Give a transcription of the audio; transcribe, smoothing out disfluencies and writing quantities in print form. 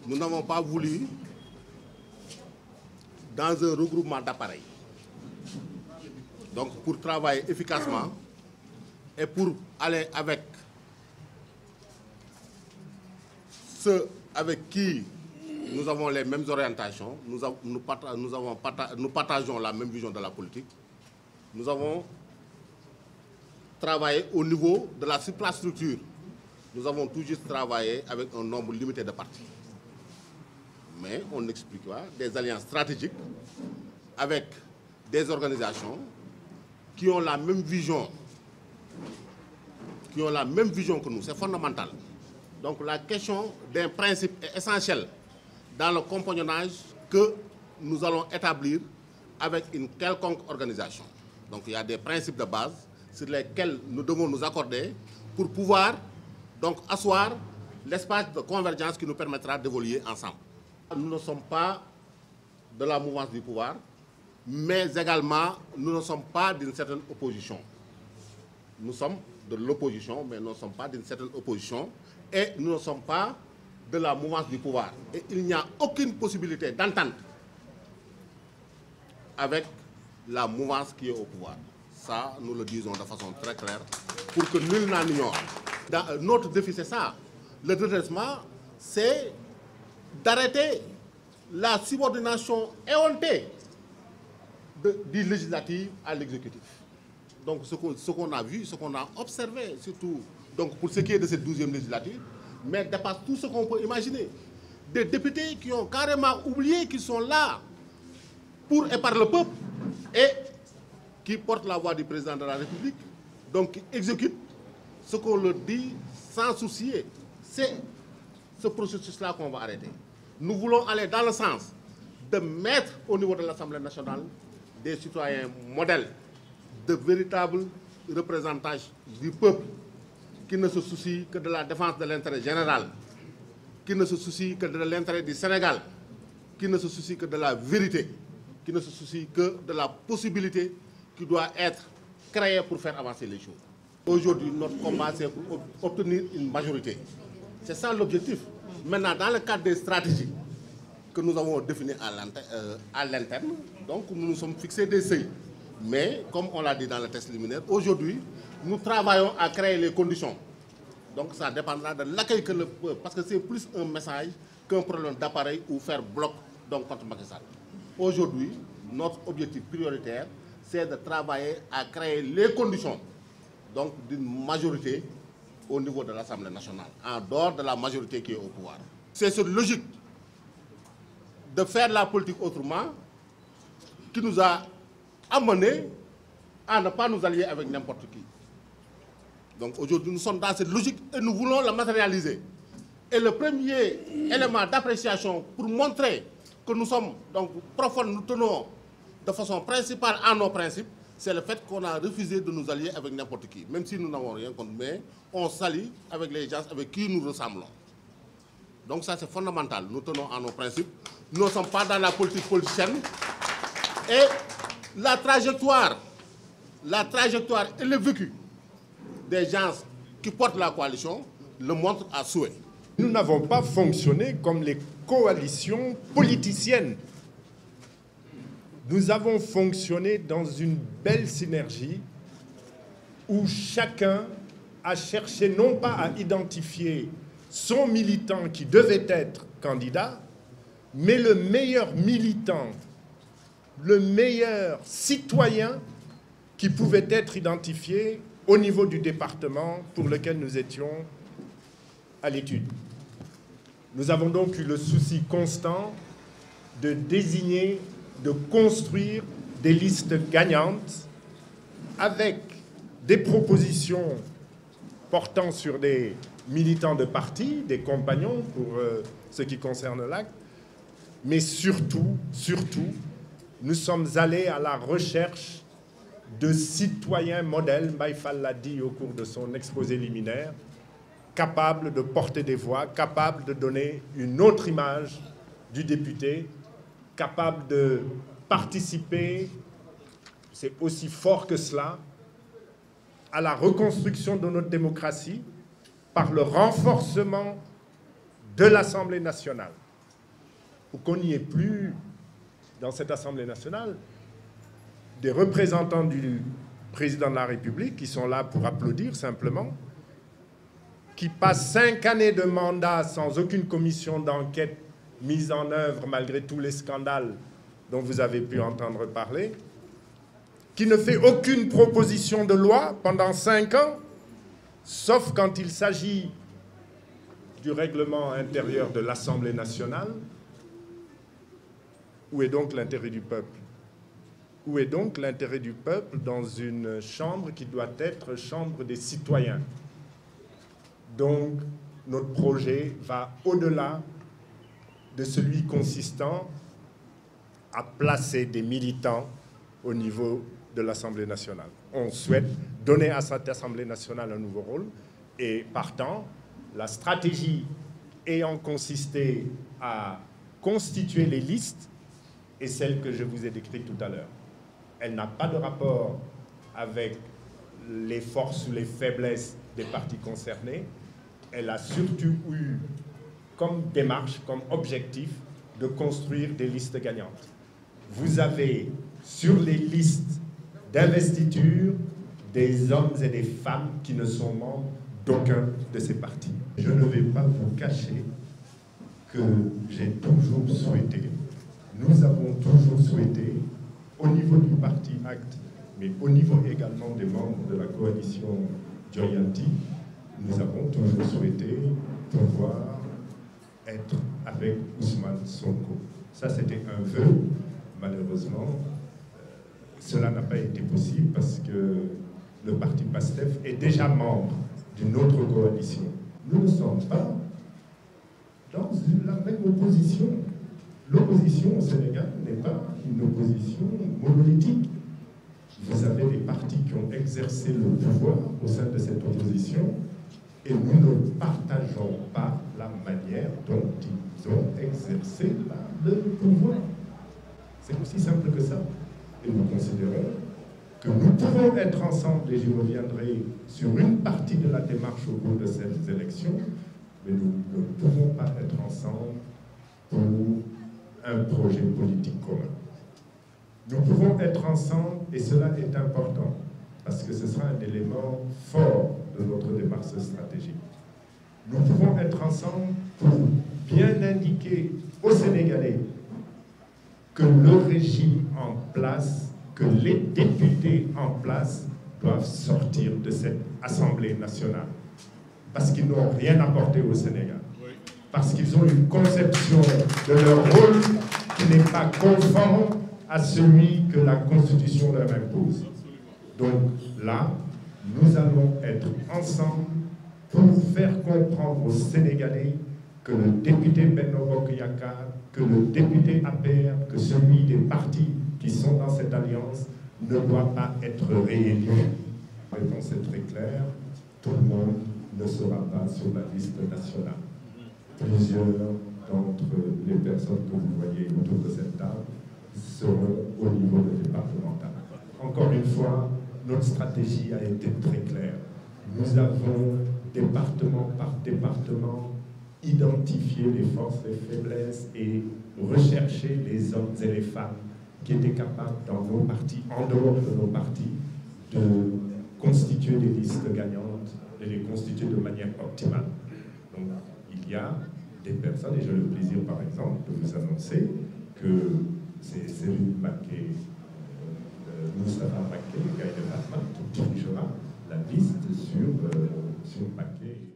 nous n'avons pas voulu, dans un regroupement d'appareils, donc pour travailler efficacement et pour aller avec ceux avec qui nous avons les mêmes orientations, nous partageons la même vision de la politique, nous avons travaillé au niveau de la suprastructure. Nous avons tout juste travaillé avec un nombre limité de partis. Mais on expliquera des alliances stratégiques avec des organisations qui ont la même vision, que nous. C'est fondamental. Donc la question d'un principe est essentielle dans le compagnonnage que nous allons établir avec une quelconque organisation. Donc il y a des principes de base sur lesquels nous devons nous accorder pour pouvoir donc asseoir l'espace de convergence qui nous permettra d'évoluer ensemble. Nous ne sommes pas de la mouvance du pouvoir, mais également nous ne sommes pas d'une certaine opposition. Nous sommes de l'opposition, mais nous ne sommes pas d'une certaine opposition, et nous ne sommes pas de la mouvance du pouvoir. Et il n'y a aucune possibilité d'entente avec la mouvance qui est au pouvoir. Ça, nous le disons de façon très claire, pour que nul n'en ignore. Notre défi, c'est ça. Le redressement, c'est d'arrêter la subordination éhontée du législatif à l'exécutif. Donc ce qu'on a vu, ce qu'on a observé, surtout donc pour ce qui est de cette 12e législature, mais dépasse tout ce qu'on peut imaginer. Des députés qui ont carrément oublié qu'ils sont là pour et par le peuple et qui portent la voix du président de la République, donc qui exécutent ce qu'on leur dit sans soucier. C'est ce processus-là qu'on va arrêter. Nous voulons aller dans le sens de mettre au niveau de l'Assemblée nationale des citoyens modèles, de véritables représentants du peuple, qui ne se soucient que de la défense de l'intérêt général, qui ne se soucient que de l'intérêt du Sénégal, qui ne se soucient que de la vérité, qui ne se soucient que de la possibilité qui doit être créée pour faire avancer les choses. Aujourd'hui, notre combat, c'est pour obtenir une majorité. C'est ça l'objectif. Maintenant, dans le cadre des stratégies que nous avons définies à l'interne, donc nous nous sommes fixés des seuils. Mais, comme on l'a dit dans le test liminaire, aujourd'hui, nous travaillons à créer les conditions. Donc ça dépendra de l'accueil que le peuple, parce que c'est plus un message qu'un problème d'appareil ou faire bloc donc, contre Macky Sall. Aujourd'hui, notre objectif prioritaire, c'est de travailler à créer les conditions donc d'une majorité au niveau de l'Assemblée nationale, en dehors de la majorité qui est au pouvoir. C'est cette logique de faire la politique autrement qui nous a amené à ne pas nous allier avec n'importe qui. Donc aujourd'hui, nous sommes dans cette logique et nous voulons la matérialiser. Et le premier élément d'appréciation pour montrer que nous sommes donc profonds, nous tenons de façon principale à nos principes, c'est le fait qu'on a refusé de nous allier avec n'importe qui, même si nous n'avons rien contre, mais on s'allie avec les gens avec qui nous ressemblons. Donc ça c'est fondamental, nous tenons à nos principes, nous ne sommes pas dans la politique politicienne et la trajectoire et le vécu des gens qui portent la coalition le montrent à souhait. Nous n'avons pas fonctionné comme les coalitions politiciennes. Nous avons fonctionné dans une belle synergie où chacun a cherché non pas à identifier son militant qui devait être candidat, mais le meilleur militant, le meilleur citoyen qui pouvait être identifié au niveau du département pour lequel nous étions à l'étude. Nous avons donc eu le souci constant de désigner, de construire des listes gagnantes avec des propositions portant sur des militants de parti, des compagnons pour ce qui concerne l'acte, mais surtout, nous sommes allés à la recherche de citoyens modèles, Mbaye Fall l'a dit au cours de son exposé liminaire, capables de porter des voix, capables de donner une autre image du député, capables de participer, c'est aussi fort que cela, à la reconstruction de notre démocratie par le renforcement de l'Assemblée nationale. pour qu'on n'y ait plus, dans cette Assemblée nationale, des représentants du président de la République qui sont là pour applaudir simplement, qui passent 5 années de mandat sans aucune commission d'enquête mise en œuvre malgré tous les scandales dont vous avez pu entendre parler, qui ne fait aucune proposition de loi pendant 5 ans, sauf quand il s'agit du règlement intérieur de l'Assemblée nationale. Où est donc l'intérêt du peuple? Où est donc l'intérêt du peuple dans une chambre qui doit être chambre des citoyens? Donc, notre projet va au-delà de celui consistant à placer des militants au niveau de l'Assemblée nationale. On souhaite donner à cette Assemblée nationale un nouveau rôle et, partant, la stratégie ayant consisté à constituer les listes est celle que je vous ai décrite tout à l'heure. Elle n'a pas de rapport avec les forces ou les faiblesses des partis concernés. Elle a surtout eu comme démarche, comme objectif, de construire des listes gagnantes. Vous avez sur les listes d'investiture des hommes et des femmes qui ne sont membres d'aucun de ces partis. Je ne vais pas vous cacher que j'ai toujours souhaité, nous avons toujours souhaité, au niveau du parti ACT, mais au niveau également des membres de la coalition Dioyanti, nous avons toujours souhaité pouvoir être avec Ousmane Sonko. Ça, c'était un vœu. Malheureusement, cela n'a pas été possible parce que le parti PASTEF est déjà membre d'une autre coalition. Nous ne sommes pas dans la même opposition. L'opposition au Sénégal n'est pas une opposition monolithique. Vous avez des partis qui ont exercé le pouvoir au sein de cette opposition et nous ne partageons pas la manière dont ils ont exercé le pouvoir. C'est aussi simple que ça. Et nous considérons que nous pouvons être ensemble, et j'y reviendrai, sur une partie de la démarche au cours de ces élections, mais nous ne pouvons pas être ensemble pour un projet politique commun. Nous pouvons être ensemble, et cela est important, parce que ce sera un élément fort de notre démarche stratégique. Nous pouvons être ensemble pour bien indiquer aux Sénégalais que le régime en place, que les députés en place doivent sortir de cette Assemblée nationale. Parce qu'ils n'ont rien apporté au Sénégal. Parce qu'ils ont une conception de leur rôle qui n'est pas conforme à celui que la Constitution leur impose. Donc là, nous allons être ensemble pour faire comprendre aux Sénégalais que le député Benno Bokk Yakaar, que le député APR, que celui des partis qui sont dans cette alliance ne doit pas être réélu. La réponse est très claire, tout le monde ne sera pas sur la liste nationale. Plusieurs d'entre les personnes que vous voyez autour de cette table seront au niveau départemental. Encore une fois, notre stratégie a été très claire. Nous avons, département par département, identifié les forces, les faiblesses et recherché les hommes et les femmes qui étaient capables, dans nos partis, en dehors de nos partis, de constituer des listes gagnantes et les constituer de manière optimale. Donc, il y a des personnes, et j'ai le plaisir, par exemple, de vous annoncer que c'est Céline Baké, Moustapha Baké, Gaïdé Fatma, qui dirigera la liste sur Baké.